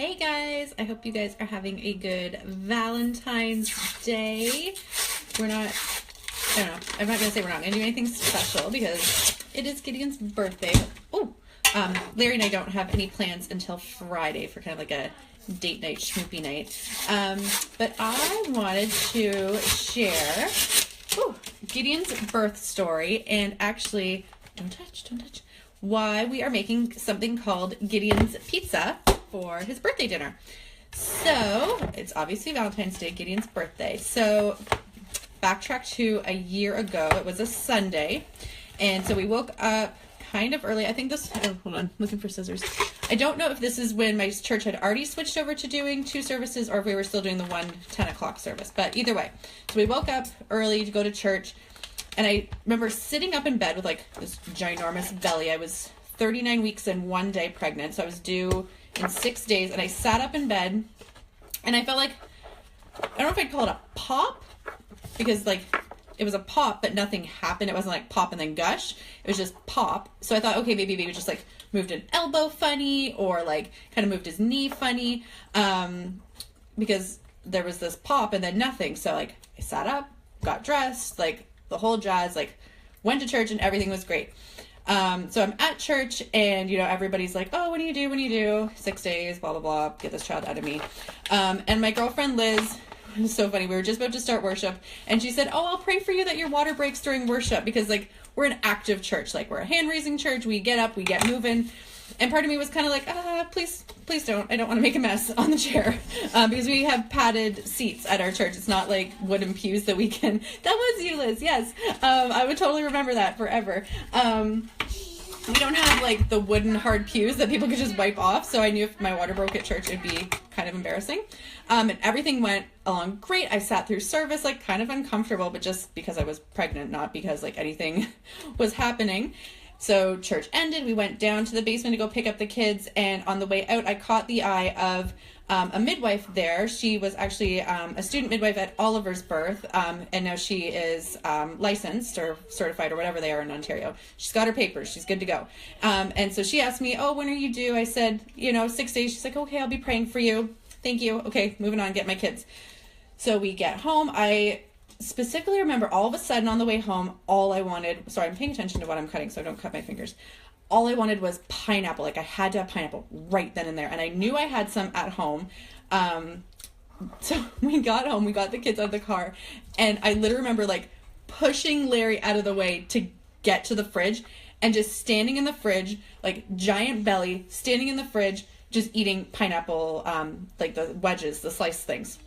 Hey guys, I hope you guys are having a good Valentine's Day. I'm not going to say we're not going to do anything special because it is Gideon's birthday. Larry and I don't have any plans until Friday for kind of like a date night, schmoopy night. But I wanted to share Gideon's birth story and actually, don't touch, why we are making something called Gideon's Pizza for his birthday dinner. So, it's obviously Valentine's Day, Gideon's birthday. So, backtrack to a year ago. It was a Sunday. And so we woke up kind of early. I think hold on, looking for scissors. I don't know if this is when my church had already switched over to doing two services or if we were still doing the 10 o'clock service. But either way. So we woke up early to go to church. And I remember sitting up in bed with like this ginormous belly. I was 39 weeks and 1 day pregnant. So I was due in 6 days. And I sat up in bed and I felt like, I don't know if I'd call it a pop, because like it was a pop, but nothing happened. It wasn't like pop and then gush. It was just pop. So I thought, okay, maybe baby just like moved an elbow funny or like kind of moved his knee funny, because there was this pop and then nothing. So like I sat up, got dressed, like the whole jazz, like went to church and everything was great. So I'm at church and, everybody's like, oh, what do you do? 6 days, blah, blah, blah, get this child out of me. And my girlfriend Liz, it was so funny. We were just about to start worship and she said, oh, I'll pray for you that your water breaks during worship, because like we're an active church. Like we're a hand raising church. We get up, we get moving. And part of me was kind of like, please don't. I don't want to make a mess on the chair, because we have padded seats at our church. It's not like wooden pews that we can. That was you, Liz. Yes. I would totally remember that forever. We don't have like the wooden hard pews that people could just wipe off. So I knew if my water broke at church, it'd be kind of embarrassing. And everything went along great. I sat through service, like kind of uncomfortable, but just because I was pregnant, not because like anything was happening. So church ended. We went down to the basement to go pick up the kids. And on the way out, I caught the eye of a midwife there. She was actually a student midwife at Oliver's Birth. And now she is licensed or certified or whatever they are in Ontario. She's got her papers. She's good to go. And so she asked me, oh, when are you due? I said, 6 days. She's like, okay, I'll be praying for you. Thank you. Okay, moving on, get my kids. So we get home. I specifically remember all of a sudden on the way home, all I wanted, sorry, I'm paying attention to what I'm cutting so I don't cut my fingers. All I wanted was pineapple. Like I had to have pineapple right then and there. And I knew I had some at home. So we got home, we got the kids out of the car, and I literally remember like pushing Larry out of the way to get to the fridge and just standing in the fridge, like giant belly, standing in the fridge, just eating pineapple, like the wedges, the sliced things.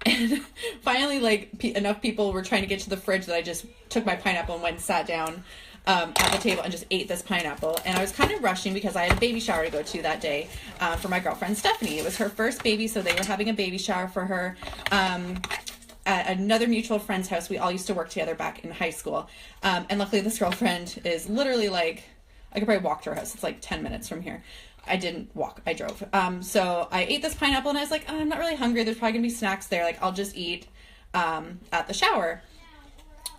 And finally, like enough people were trying to get to the fridge that I just took my pineapple and went and sat down at the table and just ate this pineapple. And I was kind of rushing because I had a baby shower to go to that day for my girlfriend Stephanie. It was her first baby, so they were having a baby shower for her at another mutual friend's house. We all used to work together back in high school. And luckily this girlfriend is literally like, I could probably walk to her house. It's like 10 minutes from here. I didn't walk, I drove. So I ate this pineapple and I was like, I'm not really hungry. There's probably gonna be snacks there. Like I'll just eat at the shower.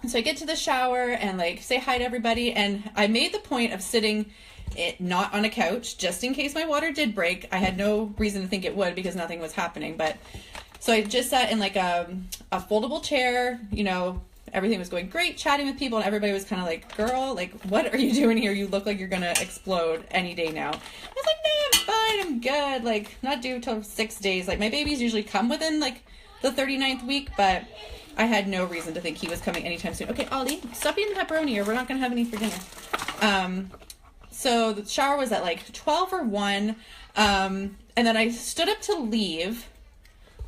And so I get to the shower and like say hi to everybody. And I made the point of sitting not on a couch, just in case my water did break. I had no reason to think it would because nothing was happening. But so I just sat in like a foldable chair, everything was going great, chatting with people, and everybody was kind of like, girl, like, what are you doing here? You look like you're going to explode any day now. I was like, no, I'm fine, I'm good, like, not due till 6 days. Like, my babies usually come within, like, the 39th week, but I had no reason to think he was coming anytime soon. Okay, Ollie, stop eating pepperoni or we're not going to have any for dinner. So the shower was at, like, 12 or 1, and then I stood up to leave.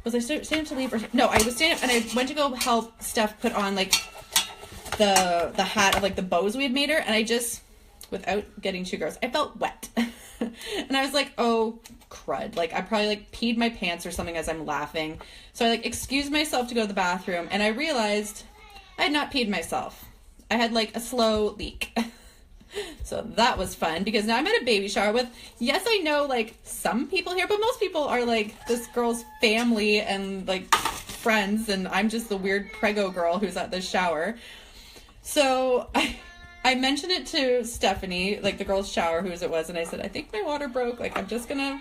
Was I standing up to leave? No, I was standing up and I went to go help Steph put on like the hat of like the bows we had made her. And I just, without getting too gross, I felt wet. And I was like, oh crud. Like I probably like peed my pants or something as I'm laughing. So I like excused myself to go to the bathroom and I realized I had not peed myself. I had like a slow leak. So that was fun because now I'm at a baby shower with, yes, I know like some people here, but most people are like this girl's family and like friends. And I'm just the weird prego girl who's at the shower. So I mentioned it to Stephanie, like the girl's shower, whose it was. And I said, I think my water broke. Like, I'm just going to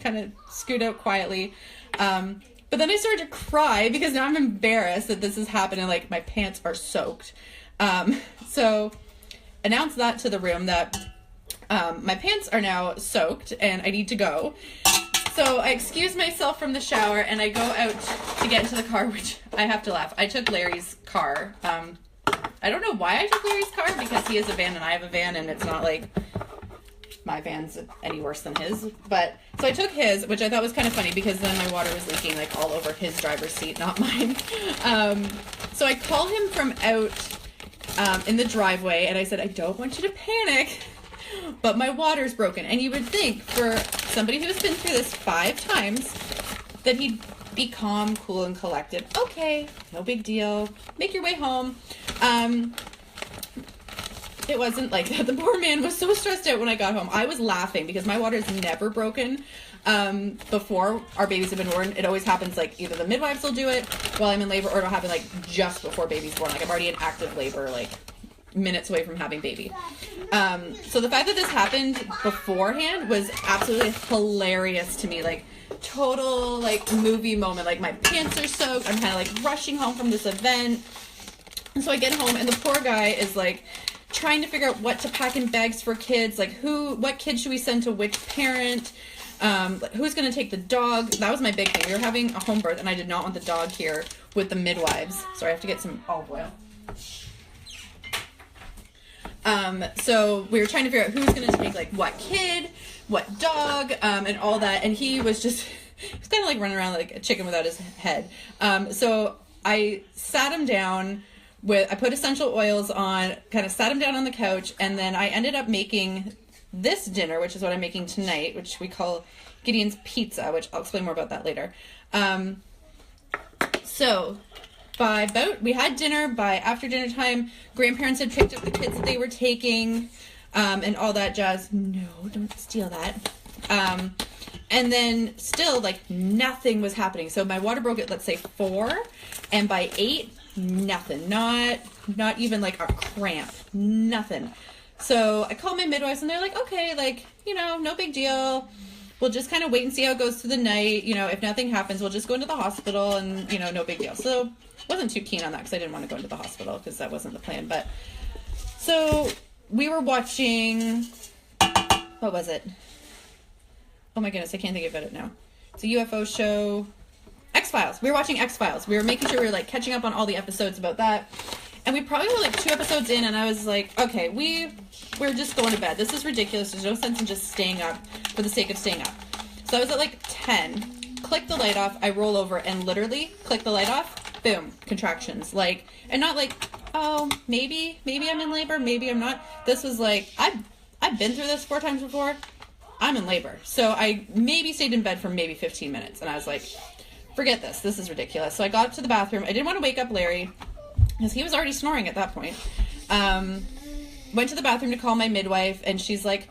kind of scoot out quietly. But then I started to cry because now I'm embarrassed that this has happened and like my pants are soaked. So announce that to the room that my pants are now soaked and I need to go. So I excuse myself from the shower and I go out to get into the car, which I have to laugh. I took Larry's car. I don't know why I took Larry's car because he has a van and I have a van and it's not like my van's any worse than his. But so I took his, which I thought was kind of funny because then my water was leaking like all over his driver's seat, not mine. So I call him from out in the driveway and I said, I don't want you to panic, but my water's broken. And you would think for somebody who's been through this 5 times that he'd be calm, cool, and collected. Okay, no big deal. Make your way home. It wasn't like that. The poor man was so stressed out when I got home. I was laughing because my water's never broken before our babies have been born. It always happens like either the midwives will do it while I'm in labor or it'll happen like just before baby's born. Like I'm already in active labor, like minutes away from having baby. So the fact that this happened beforehand was absolutely hilarious to me. Like total like movie moment. Like my pants are soaked. I'm kind of like rushing home from this event. And so I get home and the poor guy is like trying to figure out what to pack in bags for kids. Like what kid should we send to which parent? Who's going to take the dog? That was my big thing. We were having a home birth and I did not want the dog here with the midwives. Sorry, I have to get some olive oil. So we were trying to figure out who's going to take like what kid, what dog, and all that. And he was kind of like running around like a chicken without his head. So I sat him down I put essential oils on, kind of sat him down on the couch, and then I ended up making this dinner, which is what I'm making tonight, which we call Gideon's Pizza, which I'll explain more about that later. So we had dinner. By after dinner time, grandparents had picked up the kids that they were taking, and all that jazz. No, don't steal that. And then still like nothing was happening. So my water broke at, let's say 4, and by 8, nothing. Not even like a cramp. Nothing. So I called my midwives and they're like, okay, like, no big deal. We'll just kind of wait and see how it goes through the night. If nothing happens, we'll just go into the hospital and, no big deal. So wasn't too keen on that because I didn't want to go into the hospital because that wasn't the plan. But so we were watching, what was it? Oh my goodness, I can't think about it now. It's a UFO show. X-Files. We were watching X-Files. We were making sure we were like catching up on all the episodes about that. And we probably were like 2 episodes in and I was like, okay, we're just going to bed. This is ridiculous. There's no sense in just staying up for the sake of staying up. So I was at like 10, click the light off, I roll over and literally click the light off, boom, contractions. Like, and not like, oh, maybe I'm in labor, maybe I'm not. This was like, I've been through this 4 times before. I'm in labor. So I maybe stayed in bed for maybe 15 minutes. And I was like, forget this. This is ridiculous. So I got up to the bathroom. I didn't want to wake up Larry because he was already snoring at that point. Went to the bathroom to call my midwife and she's like,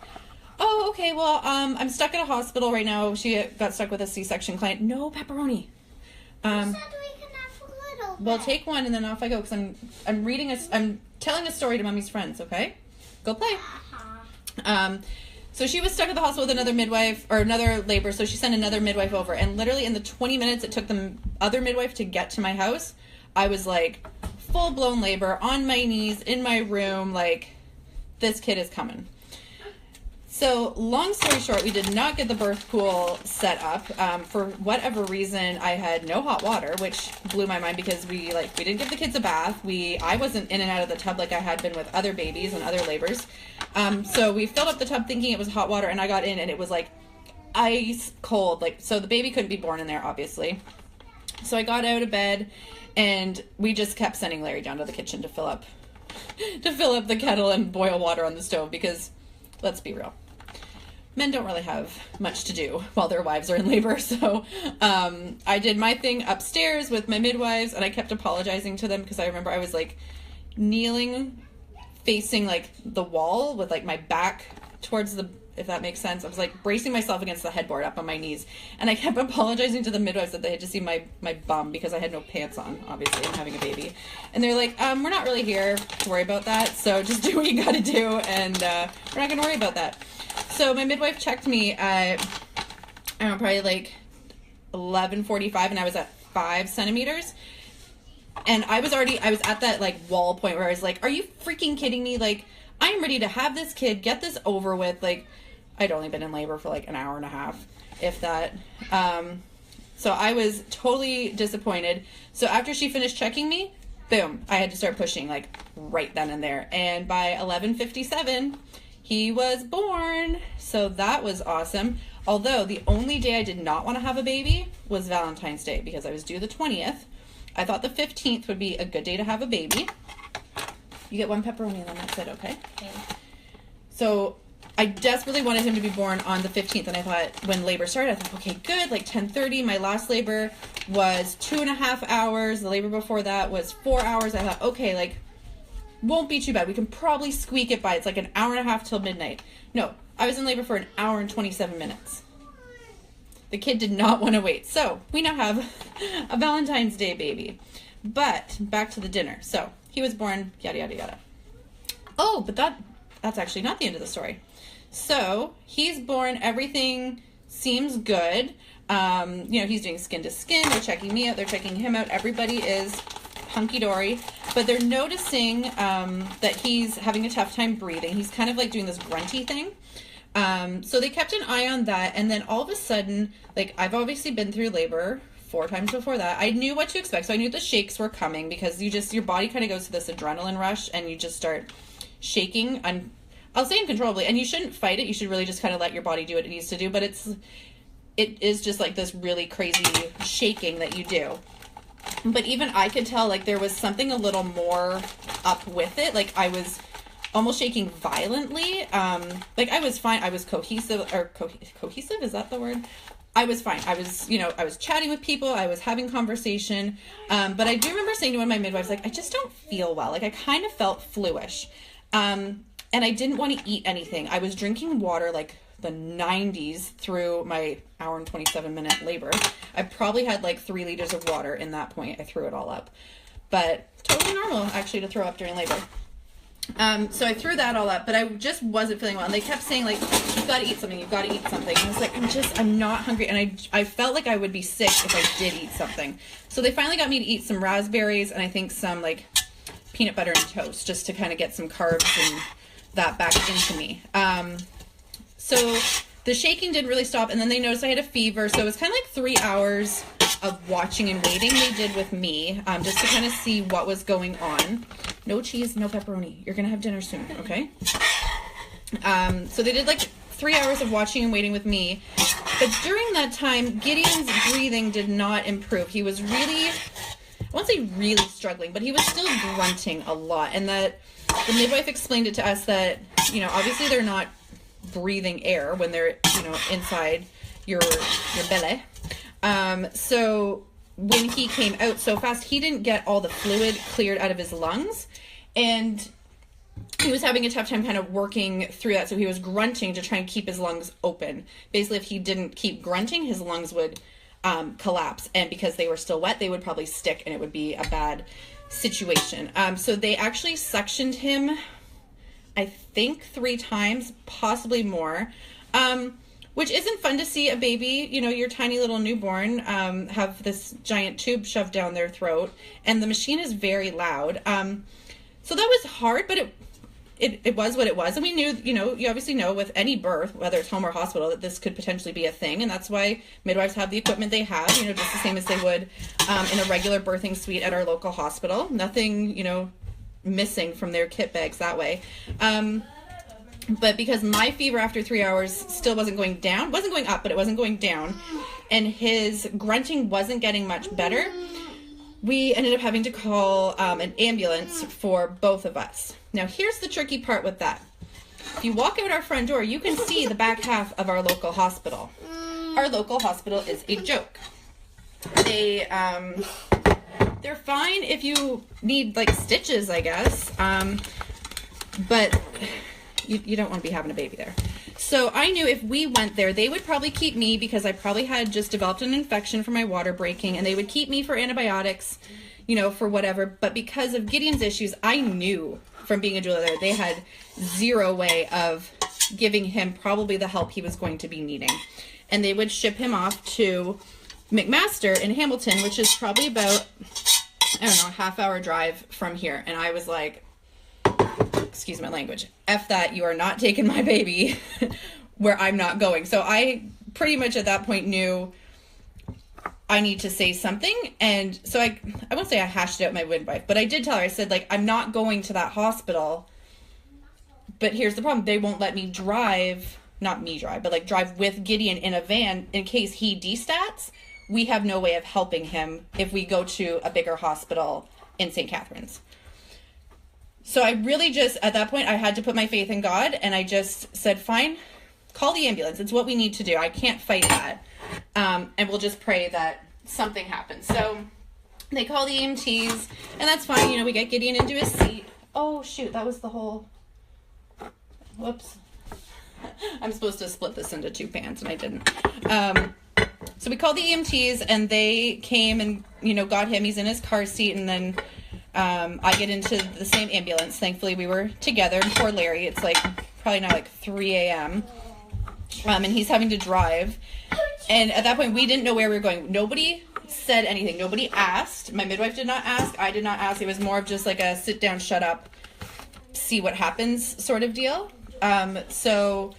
oh, okay, well, I'm stuck at a hospital right now. She got stuck with a C-section client. No pepperoni. Well, take one and then off I go because I'm telling a story to Mommy's friends, okay? Go play. So she was stuck at the hospital with another midwife or another labor, so she sent another midwife over. And literally in the 20 minutes it took the other midwife to get to my house, I was like full-blown labor, on my knees, in my room, like this kid is coming. So long story short, we did not get the birth pool set up. For whatever reason, I had no hot water, which blew my mind because we didn't give the kids a bath. I wasn't in and out of the tub like I had been with other babies and other labors. So we filled up the tub thinking it was hot water, and I got in and it was like ice cold. So the baby couldn't be born in there, obviously. So I got out of bed and we just kept sending Larry down to the kitchen to fill up the kettle and boil water on the stove because let's be real. Men don't really have much to do while their wives are in labor. So I did my thing upstairs with my midwives and I kept apologizing to them because I remember I was like kneeling facing like the wall with like my back towards the, if that makes sense. I was like bracing myself against the headboard up on my knees and I kept apologizing to the midwives that they had to see my bum because I had no pants on, obviously. I'm having a baby. And they're like, we're not really here to worry about that. So just do what you got to do and we're not going to worry about that. So my midwife checked me at I don't know, probably like 11:45, and I was at 5 centimeters. And I was at that like wall point where I was like, are you freaking kidding me? Like, I am ready to have this kid, get this over with. Like, I'd only been in labor for like an hour and a half, if that. So I was totally disappointed. So after she finished checking me, boom, I had to start pushing like right then and there. And by 11:57, he was born. So that was awesome. Although the only day I did not want to have a baby was Valentine's Day, because I was due the 20th. I thought the 15th would be a good day to have a baby. You get 1 pepperoni, and then that's it, okay? Okay. So I desperately wanted him to be born on the 15th, and I thought, when labor started, I thought, okay, good, like 10:30. My last labor was 2.5 hours. The labor before that was 4 hours. I thought, okay, like, won't be too bad. We can probably squeak it by. It's like an hour and a half till midnight. No, I was in labor for an hour and 27 minutes. The kid did not want to wait. So we now have a Valentine's Day baby. But back to the dinner. So he was born, yada, yada, yada. Oh, but that's actually not the end of the story. So he's born. Everything seems good. He's doing skin to skin. They're checking me out. They're checking him out. Everybody is hunky-dory. But they're noticing that he's having a tough time breathing. He's kind of like doing this grunty thing. So they kept an eye on that, and then all of a sudden, like, I've obviously been through labor 4 times before that. I knew what to expect, so I knew the shakes were coming, because your body kind of goes to this adrenaline rush, and you just start shaking, I'll say uncontrollably, and you shouldn't fight it. You should really just kind of let your body do what it needs to do, but it is just like this really crazy shaking that you do. But even I could tell, like, there was something a little more up with it. Like, I was almost shaking violently. Like, I was fine. I was cohesive, is that the word? I was fine. I was chatting with people. I was having conversation. But I do remember saying to one of my midwives, like, I just don't feel well. Like, I kind of felt fluish. And I didn't want to eat anything. I was drinking water like the 90s through my hour and 27 minute labor. I probably had like 3 liters of water in that point. I threw it all up. But totally normal, actually, to throw up during labor. So I threw that all up, but I just wasn't feeling well. And they kept saying, like, you've got to eat something, you've got to eat something. And I was like, I'm not hungry. And I felt like I would be sick if I did eat something. So they finally got me to eat some raspberries and I think some, like, peanut butter and toast, just to kind of get some carbs and that back into me. So the shaking didn't really stop, and then they noticed I had a fever. So it was kind of like 3 hours of watching and waiting they did with me, just to kind of see what was going on. No cheese, no pepperoni. You're going to have dinner soon, okay? So they did like 3 hours of watching and waiting with me. But during that time, Gideon's breathing did not improve. He was really, I won't say really struggling, but he was still grunting a lot. And that the midwife explained it to us that, obviously they're not breathing air when they're, inside your belly. So when he came out so fast, he didn't get all the fluid cleared out of his lungs, and he was having a tough time kind of working through that. So he was grunting to try and keep his lungs open. Basically, if he didn't keep grunting, his lungs would collapse, and because they were still wet, they would probably stick, and it would be a bad situation. So they actually suctioned him, I think 3 times, possibly more, which isn't fun to see a baby, your tiny little newborn, have this giant tube shoved down their throat, and the machine is very loud. So that was hard, but it was what it was. And we knew, you obviously know with any birth, whether it's home or hospital, that this could potentially be a thing. And that's why midwives have the equipment they have, just the same as they would in a regular birthing suite at our local hospital. Nothing, missing from their kit bags that way. But because my fever after 3 hours still wasn't going down, wasn't going up, but it wasn't going down, and his grunting wasn't getting much better, we ended up having to call an ambulance for both of us. Now, here's the tricky part with that. If you walk out our front door, you can see the back half of our local hospital. Our local hospital is a joke. They're fine if you need, like, stitches, I guess. But you don't want to be having a baby there. So I knew if we went there, they would probably keep me because I probably had just developed an infection from my water breaking, and they would keep me for antibiotics, for whatever. But because of Gideon's issues, I knew from being a doula there, they had zero way of giving him probably the help he was going to be needing. and they would ship him off to McMaster in Hamilton, which is probably about, I don't know, a half-hour drive from here. And I was like, excuse my language, F that, you are not taking my baby where I'm not going. So I pretty much at that point knew I need to say something. And so I won't say I hashed it out with my midwife, but I did tell her, I said, like, I'm not going to that hospital, but here's the problem. They won't let me drive, not me drive, but like drive with Gideon in a van in case he destats. We have no way of helping him if we go to a bigger hospital in St. Catharines. So I really just, at that point, I had to put my faith in God, and I just said, fine, call the ambulance. It's what we need to do. I can't fight that. And we'll just pray that something happens. So they call the EMTs, and that's fine. You know, we get Gideon into his seat. Oh, shoot, that was the whole, whoops. I'm supposed to split this into 2 pans, and I didn't. So we called the EMTs, and they came and, you know, got him. He's in his car seat, and then I get into the same ambulance. Thankfully, we were together. And poor Larry, it's like probably now like 3 a.m. And he's having to drive. And at that point, we didn't know where we were going. Nobody said anything. Nobody asked. My midwife did not ask. I did not ask. It was more of just like a sit down, shut up, see what happens sort of deal. So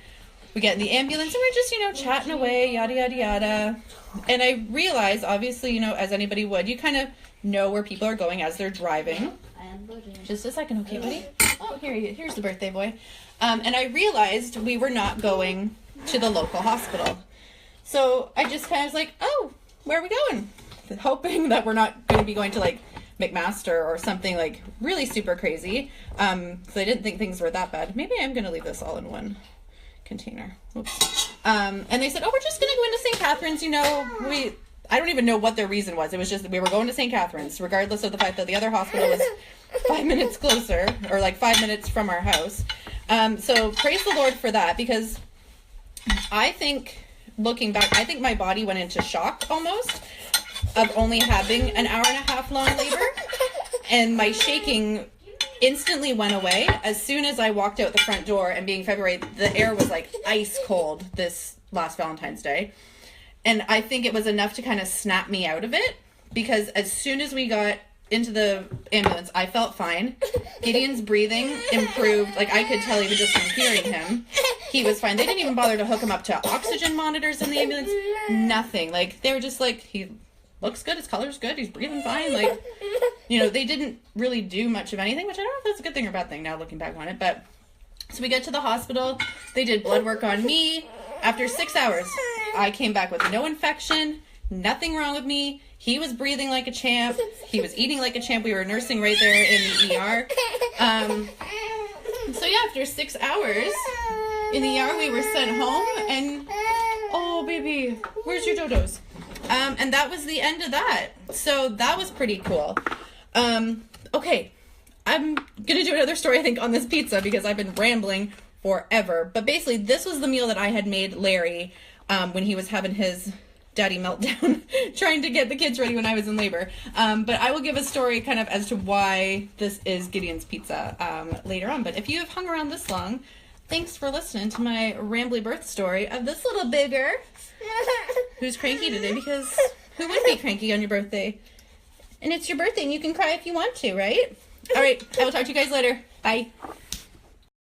we get in the ambulance, and we're just, you know, chatting away, yada, yada, yada. And I realized, obviously, you know, as anybody would, you kind of know where people are going as they're driving. Just a second, okay, buddy? Oh, here's the birthday boy. And I realized we were not going to the local hospital. So I just kind of was like, oh, where are we going? Hoping that we're not going to be going to, like, McMaster or something, like, really super crazy. So I didn't think things were that bad. Maybe I'm going to leave this all in one container. Oops. And they said, oh, we're just going to go into St. Catharines. You know, I don't even know what their reason was. It was just that we were going to St. Catharines, regardless of the fact that the other hospital was 5 minutes closer, or like 5 minutes from our house. So praise the Lord for that, because I think, looking back, I think my body went into shock almost of only having an hour and a half long labor, and my shaking instantly went away. As soon as I walked out the front door, and being February, the air was like ice cold this last Valentine's Day. And I think it was enough to kind of snap me out of it, because as soon as we got into the ambulance, I felt fine. Gideon's breathing improved. Like, I could tell even just from hearing him, he was fine. They didn't even bother to hook him up to oxygen monitors in the ambulance. Nothing. Like, they were just like, he looks good, his color's good, he's breathing fine. Like, you know, they didn't really do much of anything, which I don't know if that's a good thing or bad thing now looking back on it. But so we get to the hospital, they did blood work on me. After 6 hours, I came back with no infection, nothing wrong with me. He was breathing like a champ. He was eating like a champ. We were nursing right there in the ER. So yeah, after 6 hours in the ER, we were sent home, and oh baby, where's your dodos? And that was the end of that. So that was pretty cool. Okay, I'm gonna do another story, I think, on this pizza, because I've been rambling forever. But basically, this was the meal that I had made Larry when he was having his daddy meltdown, trying to get the kids ready when I was in labor. But I will give a story kind of as to why this is Gideon's Pizza later on. But if you have hung around this long, thanks for listening to my rambly birth story of this little bigger who's cranky today, because who would be cranky on your birthday? And it's your birthday, and you can cry if you want to, right? All right, I will talk to you guys later. Bye.